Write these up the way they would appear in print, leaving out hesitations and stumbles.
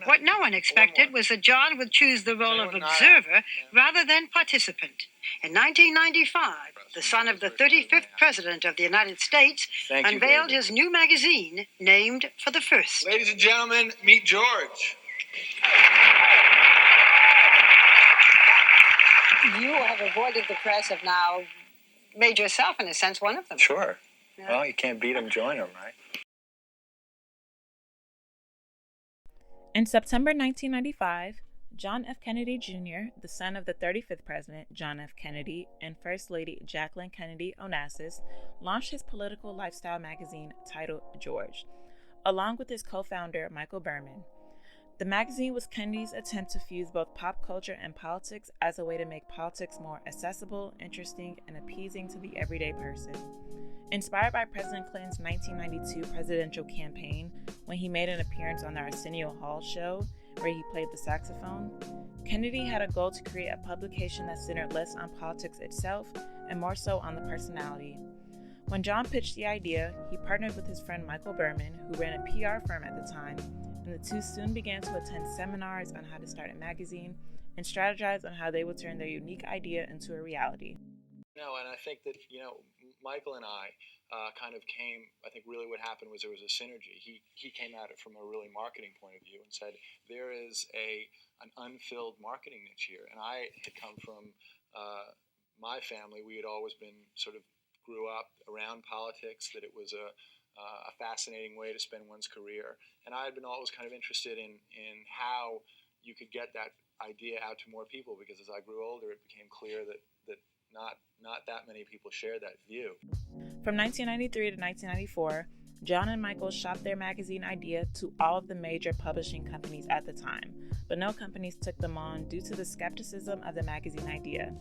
What no one expected was that John would choose the role of observer rather than participant. In 1995, the son of the 35th President of the United States unveiled his new magazine named for the first. Ladies and gentlemen, meet George. You have avoided the press, have now made yourself, in a sense, one of them. Sure. Yeah. Well, you can't beat them, join them, right? In September 1995, John F. Kennedy Jr., the son of the 35th President, John F. Kennedy, and First Lady Jacqueline Kennedy Onassis, launched his political lifestyle magazine titled George, along with his co-founder, Michael Berman. The magazine was Kennedy's attempt to fuse both pop culture and politics as a way to make politics more accessible, interesting, and appeasing to the everyday person. Inspired by President Clinton's 1992 presidential campaign, when he made an appearance on the Arsenio Hall show, where he played the saxophone, Kennedy had a goal to create a publication that centered less on politics itself and more so on the personality. When John pitched the idea, he partnered with his friend Michael Berman, who ran a PR firm at the time, and the two soon began to attend seminars on how to start a magazine and strategize on how they would turn their unique idea into a reality. And I think that, Michael and I kind of came, I think really what happened was there was a synergy. He came at it from a really marketing point of view and said, there is an unfilled marketing niche here. And I had come from my family. We had always been grew up around politics, that it was a fascinating way to spend one's career. And I had been always kind of interested in how you could get that idea out to more people, because as I grew older, it became clear that not that many people shared that view. From 1993 to 1994, John and Michael shopped their magazine idea to all of the major publishing companies at the time, but no companies took them on due to the skepticism of the magazine idea.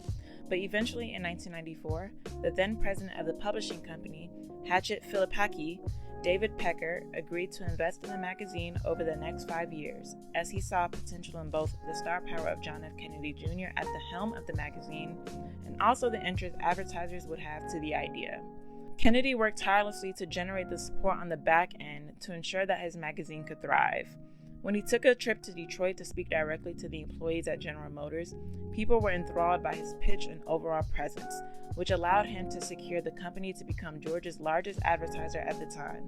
But eventually in 1994, the then president of the publishing company, Hachette Philippaki, David Pecker, agreed to invest in the magazine over the next 5 years, as he saw potential in both the star power of John F. Kennedy Jr. at the helm of the magazine, and also the interest advertisers would have to the idea. Kennedy worked tirelessly to generate the support on the back end to ensure that his magazine could thrive. When he took a trip to Detroit to speak directly to the employees at General Motors, people were enthralled by his pitch and overall presence, which allowed him to secure the company to become George's largest advertiser at the time.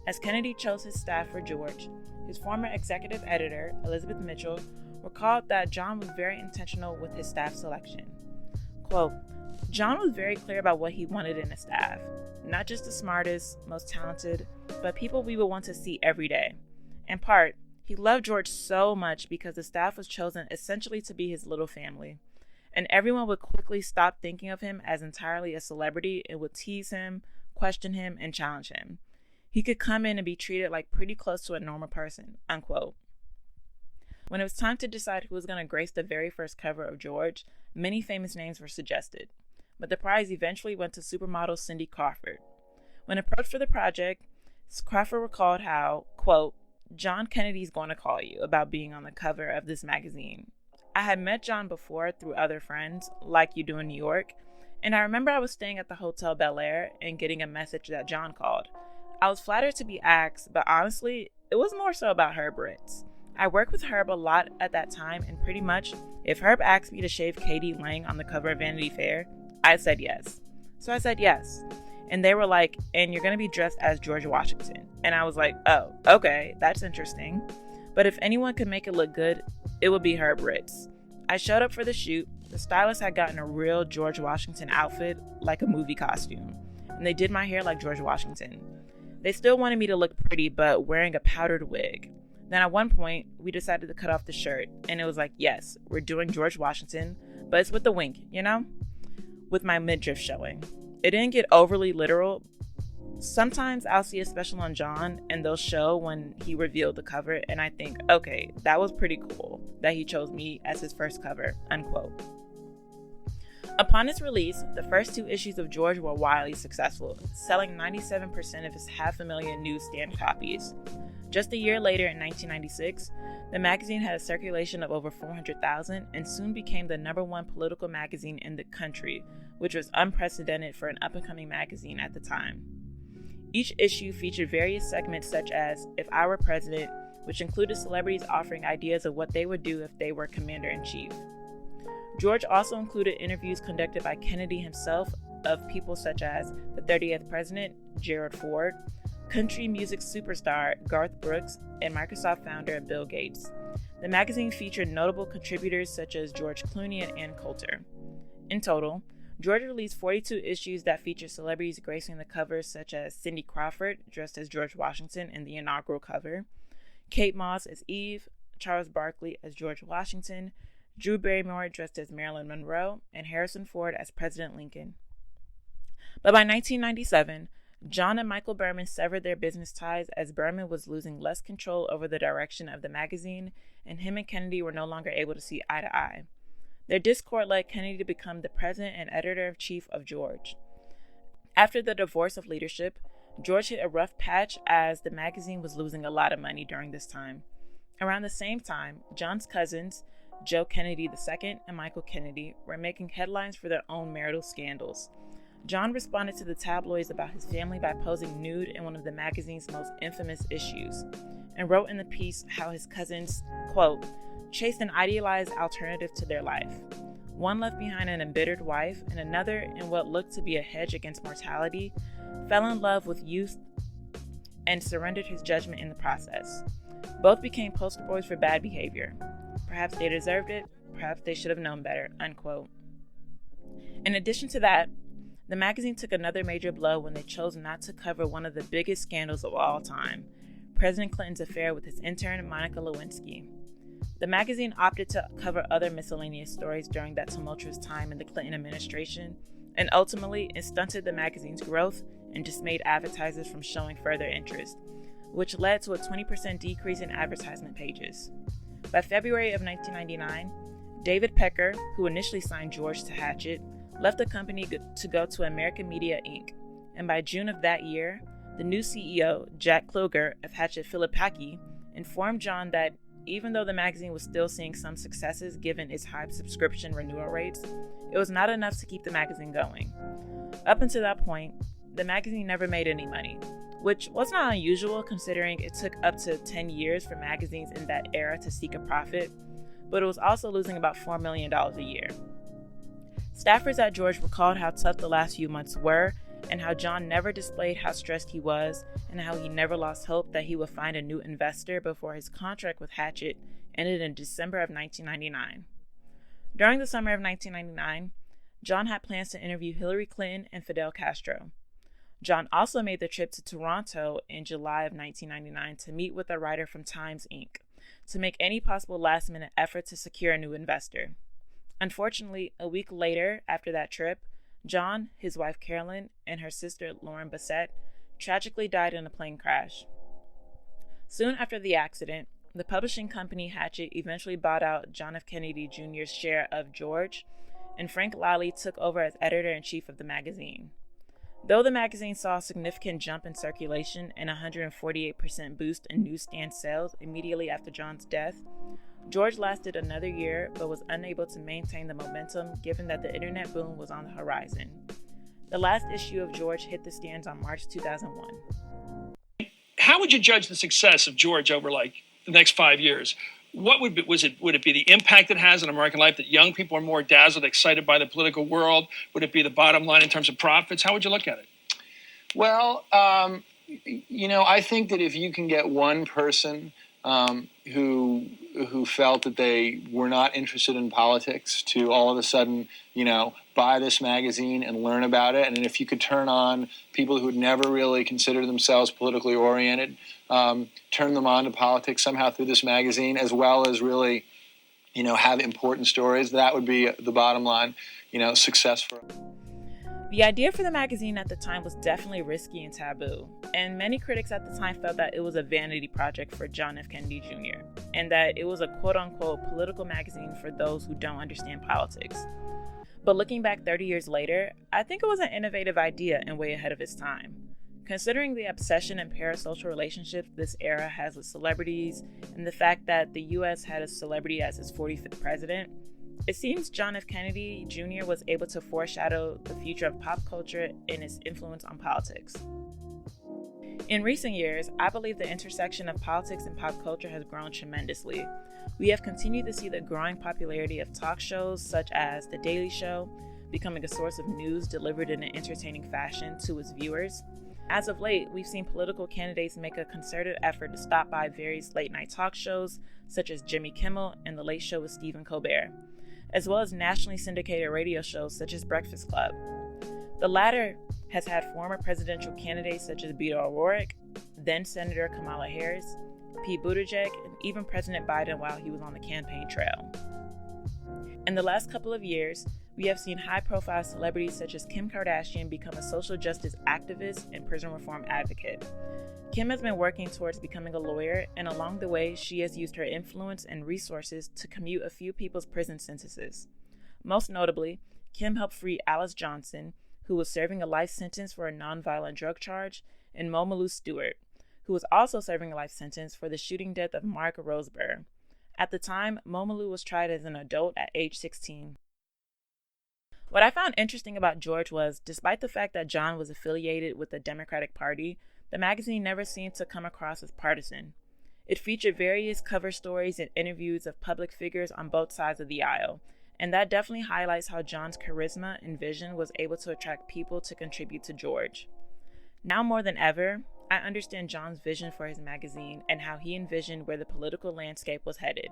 As Kennedy chose his staff for George, his former executive editor, Elizabeth Mitchell, recalled that John was very intentional with his staff selection. Quote, John was very clear about what he wanted in a staff, not just the smartest, most talented, but people we would want to see every day. In part, he loved George so much because the staff was chosen essentially to be his little family, and everyone would quickly stop thinking of him as entirely a celebrity and would tease him, question him, and challenge him. He could come in and be treated like pretty close to a normal person, unquote. When it was time to decide who was going to grace the very first cover of George, many famous names were suggested, but the prize eventually went to supermodel Cindy Crawford. When approached for the project, Crawford recalled how, quote, John Kennedy's going to call you about being on the cover of this magazine. I had met John before through other friends, like you do in New York, and I remember I was staying at the Hotel Bel Air and getting a message that John called. I was flattered to be asked, but honestly, it was more so about Herb Ritz. I worked with Herb a lot at that time, and pretty much, if Herb asked me to shave Katie Lang on the cover of Vanity Fair, I said yes. So I said yes. And they were like, and you're going to be dressed as George Washington. And I was like, oh, okay, that's interesting. But if anyone could make it look good, it would be Herb Ritz. I showed up for the shoot. The stylist had gotten a real George Washington outfit, like a movie costume. And they did my hair like George Washington. They still wanted me to look pretty, but wearing a powdered wig. Then at one point, we decided to cut off the shirt. And it was like, yes, we're doing George Washington, but it's with the wink, with my midriff showing. It didn't get overly literal. Sometimes I'll see a special on John and they'll show when he revealed the cover, and I think, okay, that was pretty cool that he chose me as his first cover, unquote. Upon its release, the first 2 issues of George were wildly successful, selling 97% of his 500,000 newsstand copies. Just a year later, in 1996, the magazine had a circulation of over 400,000 and soon became the #1 political magazine in the country, which was unprecedented for an up-and-coming magazine at the time. Each issue featured various segments such as If I Were President, which included celebrities offering ideas of what they would do if they were commander-in-chief. George also included interviews conducted by Kennedy himself of people such as the 30th president, Gerald Ford, country music superstar Garth Brooks, and Microsoft founder Bill Gates. The magazine featured notable contributors such as George Clooney and Ann Coulter. In total, George released 42 issues that featured celebrities gracing the covers such as Cindy Crawford, dressed as George Washington in the inaugural cover, Kate Moss as Eve, Charles Barkley as George Washington, Drew Barrymore dressed as Marilyn Monroe, and Harrison Ford as President Lincoln. But by 1997, John and Michael Berman severed their business ties as Berman was losing less control over the direction of the magazine, and him and Kennedy were no longer able to see eye to eye. Their discord led Kennedy to become the president and editor-in-chief of George. After the divorce of leadership, George hit a rough patch as the magazine was losing a lot of money during this time. Around the same time, John's cousins, Joe Kennedy II and Michael Kennedy, were making headlines for their own marital scandals. John responded to the tabloids about his family by posing nude in one of the magazine's most infamous issues, and wrote in the piece how his cousins, quote, chased an idealized alternative to their life. One left behind an embittered wife, and another, in what looked to be a hedge against mortality, fell in love with youth and surrendered his judgment in the process. Both became poster boys for bad behavior. Perhaps they deserved it, perhaps they should have known better, unquote. In addition to that, the magazine took another major blow when they chose not to cover one of the biggest scandals of all time, President Clinton's affair with his intern, Monica Lewinsky. The magazine opted to cover other miscellaneous stories during that tumultuous time in the Clinton administration, and ultimately it stunted the magazine's growth and dismayed advertisers from showing further interest, which led to a 20% decrease in advertisement pages. By February of 1999, David Pecker, who initially signed George to Hachette, left the company to go to American Media Inc., and by June of that year, the new CEO, Jack Kluger of Hachette Philippaki, informed John that even though the magazine was still seeing some successes given its high subscription renewal rates, it was not enough to keep the magazine going. Up until that point, the magazine never made any money, which was not unusual considering it took up to 10 years for magazines in that era to seek a profit, but it was also losing about $4 million a year. Staffers at George recalled how tough the last few months were, and how John never displayed how stressed he was, and how he never lost hope that he would find a new investor before his contract with Hachette ended in December of 1999. During the summer of 1999, John had plans to interview Hillary Clinton and Fidel Castro. John also made the trip to Toronto in July of 1999 to meet with a writer from Times Inc. to make any possible last-minute effort to secure a new investor. Unfortunately, a week later after that trip, John, his wife Carolyn, and her sister Lauren Bassett tragically died in a plane crash. Soon after the accident, the publishing company Hachette eventually bought out John F. Kennedy Jr.'s share of George, and Frank Lally took over as editor-in-chief of the magazine. Though the magazine saw a significant jump in circulation and a 148% boost in newsstand sales immediately after John's death, George lasted another year but was unable to maintain the momentum given that the internet boom was on the horizon. The last issue of George hit the stands on March 2001. How would you judge the success of George over like the next 5 years? What would it be the impact it has on American life, that young people are more dazzled, excited by the political world? Would it be the bottom line in terms of profits? How would you look at it? Well, I think that if you can get one person who felt that they were not interested in politics to all of a sudden, buy this magazine and learn about it, and if you could turn on people who had never really considered themselves politically oriented, turn them on to politics somehow through this magazine, as well as really, have important stories, that would be the bottom line, success for them. The idea for the magazine at the time was definitely risky and taboo, and many critics at the time felt that it was a vanity project for John F. Kennedy Jr., and that it was a quote-unquote political magazine for those who don't understand politics. But looking back 30 years later, I think it was an innovative idea and way ahead of its time. Considering the obsession and parasocial relationships this era has with celebrities, and the fact that the U.S. had a celebrity as its 45th president, it seems John F. Kennedy Jr. was able to foreshadow the future of pop culture and its influence on politics. In recent years, I believe the intersection of politics and pop culture has grown tremendously. We have continued to see the growing popularity of talk shows such as The Daily Show, becoming a source of news delivered in an entertaining fashion to its viewers. As of late, we've seen political candidates make a concerted effort to stop by various late-night talk shows such as Jimmy Kimmel and The Late Show with Stephen Colbert, as well as nationally syndicated radio shows such as Breakfast Club. The latter has had former presidential candidates such as Beto O'Rourke, then Senator Kamala Harris, Pete Buttigieg, and even President Biden while he was on the campaign trail. In the last couple of years, we have seen high-profile celebrities such as Kim Kardashian become a social justice activist and prison reform advocate. Kim has been working towards becoming a lawyer, and along the way, she has used her influence and resources to commute a few people's prison sentences. Most notably, Kim helped free Alice Johnson, who was serving a life sentence for a nonviolent drug charge, and Momalu Stewart, who was also serving a life sentence for the shooting death of Mark Roseburg. At the time, Momalu was tried as an adult at age 16. What I found interesting about George was, despite the fact that John was affiliated with the Democratic Party, the magazine never seemed to come across as partisan. It featured various cover stories and interviews of public figures on both sides of the aisle, and that definitely highlights how John's charisma and vision was able to attract people to contribute to George. Now more than ever, I understand John's vision for his magazine and how he envisioned where the political landscape was headed.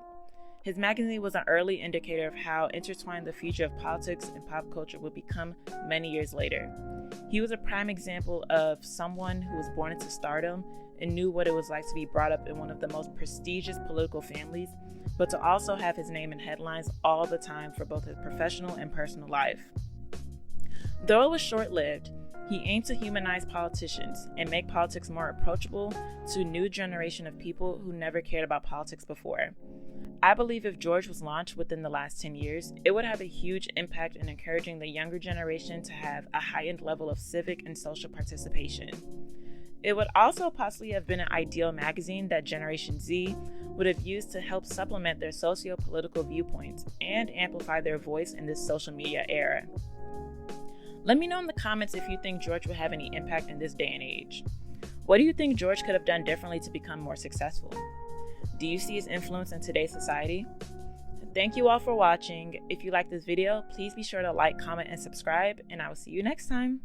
His magazine was an early indicator of how intertwined the future of politics and pop culture would become many years later. He was a prime example of someone who was born into stardom and knew what it was like to be brought up in one of the most prestigious political families, but to also have his name in headlines all the time for both his professional and personal life. Though it was short-lived, he aimed to humanize politicians and make politics more approachable to a new generation of people who never cared about politics before. I believe if George was launched within the last 10 years, it would have a huge impact in encouraging the younger generation to have a heightened level of civic and social participation. It would also possibly have been an ideal magazine that Generation Z would have used to help supplement their socio-political viewpoints and amplify their voice in this social media era. Let me know in the comments if you think George would have any impact in this day and age. What do you think George could have done differently to become more successful? Do you see his influence in today's society? Thank you all for watching. If you like this video, please be sure to like, comment, and subscribe, and I will see you next time.